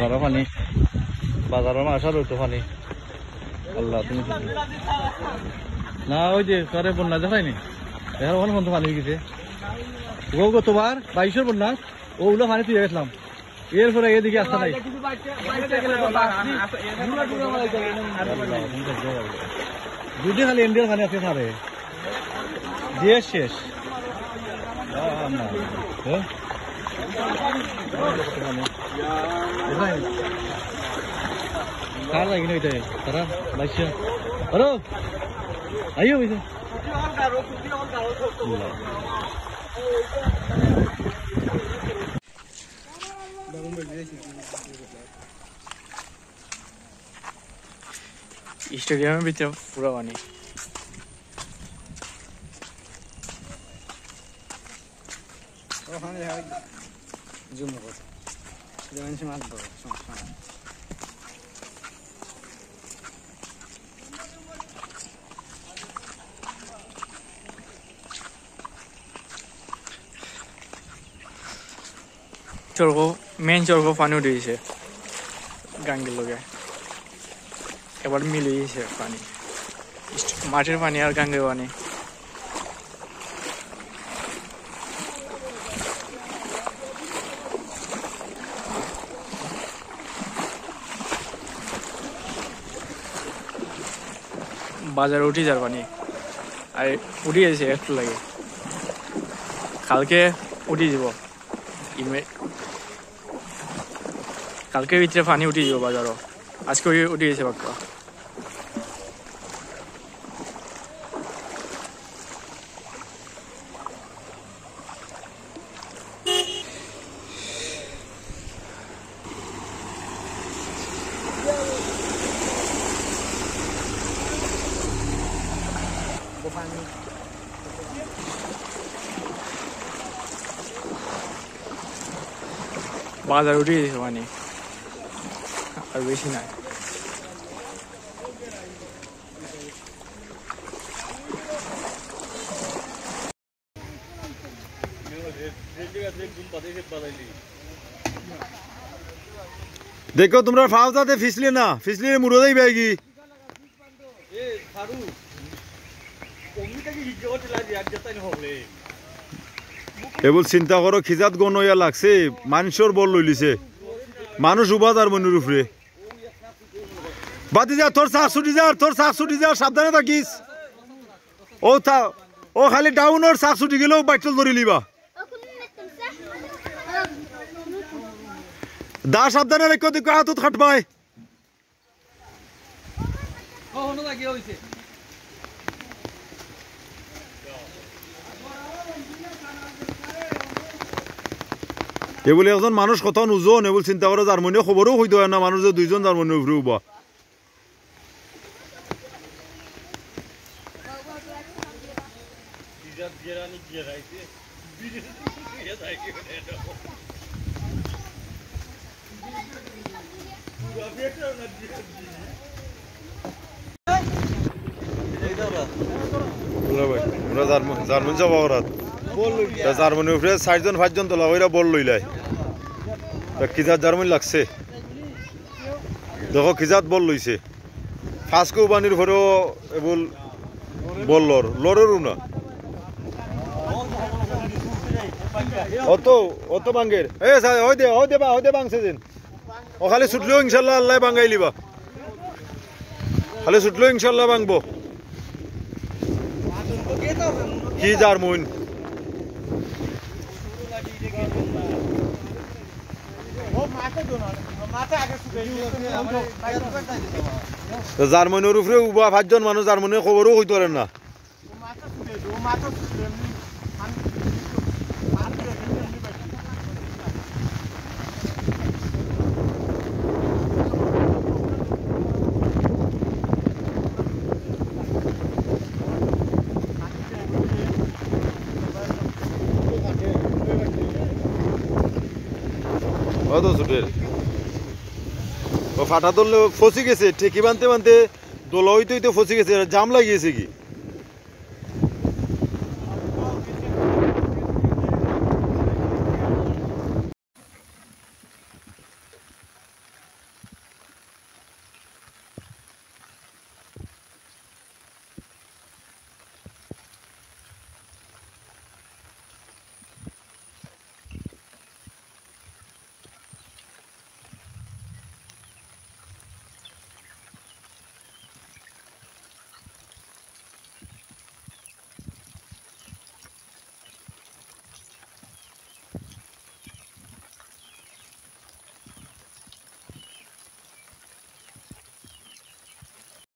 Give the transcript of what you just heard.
বাজারও পানি বাজারও মাসার হইতো পানি আল্লাহ তুমি না ওই যে করে বন্যা দেখায়নি এখন অনেক বন্ধু পানি গেছে ও গতবার 22-এর বন্যা ওগুলো পানি তুই গেছিলাম এরপরে এদিকে আসতে নাই দুটি খালি ইন্ডিয়ার পানি আছে সারে দিয়ে শেষ কার লাগি না এটাই তারা বাইশে আরো আইও বাইশে স্টেডিয়ামের ভিতরে পুরো পানি চর্গ মেন চর্গ পানি উঠে গেছে গাঙ্গের লগে এবার মিলে গেছে পানি মাঠের পানি আর গাঙ্গের পানি বাজারে উঠে যার পানি আর উঠে গেছে একটু লাগে কালকে উঠে যাব কালকে ভিতরে পানি উঠে যাব বাজারও আজকে উঠে গেছে বাক্কা বাজার উঠে গেছে পানি আর বেশি নাই देखो तुम्हारा फावता थे फिसले ना फिसले मुरोदा ही बैगी এবল চিন্তা করো খিজাত গণ ইয়া লাগছে মানুষের বল লইলিছে মানুষ উবাদার মনের উপরে বাদি যা তোর চাক ছুটি যা সাবধানে থাকিস ও খালি ডাউনের চাক ছুটি গেলেও বাইটল ধরে লিবা দা সাবধানে রেখো দেখো হাতত খাটবাই এগুলি একজন মানুষ কত ওজন এগুলো চিন্তা করে জার্মানিও খবরও হইতে হয় না মানুষ যে দুইজন জার্মানির উপরে উবা জার্মানি যাবো জার্মানির উপরে 4-5 তোলা ওইরা বল লইলাই কিজাত জার্মানি লাগছে দেখো কিজাত বল লইছে ফাঁসকো বানির ঘরেও এবল বল লরেরও না অত বাঙ্গের হইদে বাংছে যেন ও খালি ছুটলেও ইনশাল্লাহ আল্লাহ বাঙ্গাই লিবা খালি ছুটলেও ইনশাল্লাহ বাংবো কি জার্মন জার্মানির উপরে উবা 5 জন মানুষ জার্মানির খবরও হইতে পারেন না ফাটা ধরলে ফসি গেছে ঠেকি বানতে বানতে দোলা হইতে হইতে ফসি গেছে জাম লাগিয়েছে কি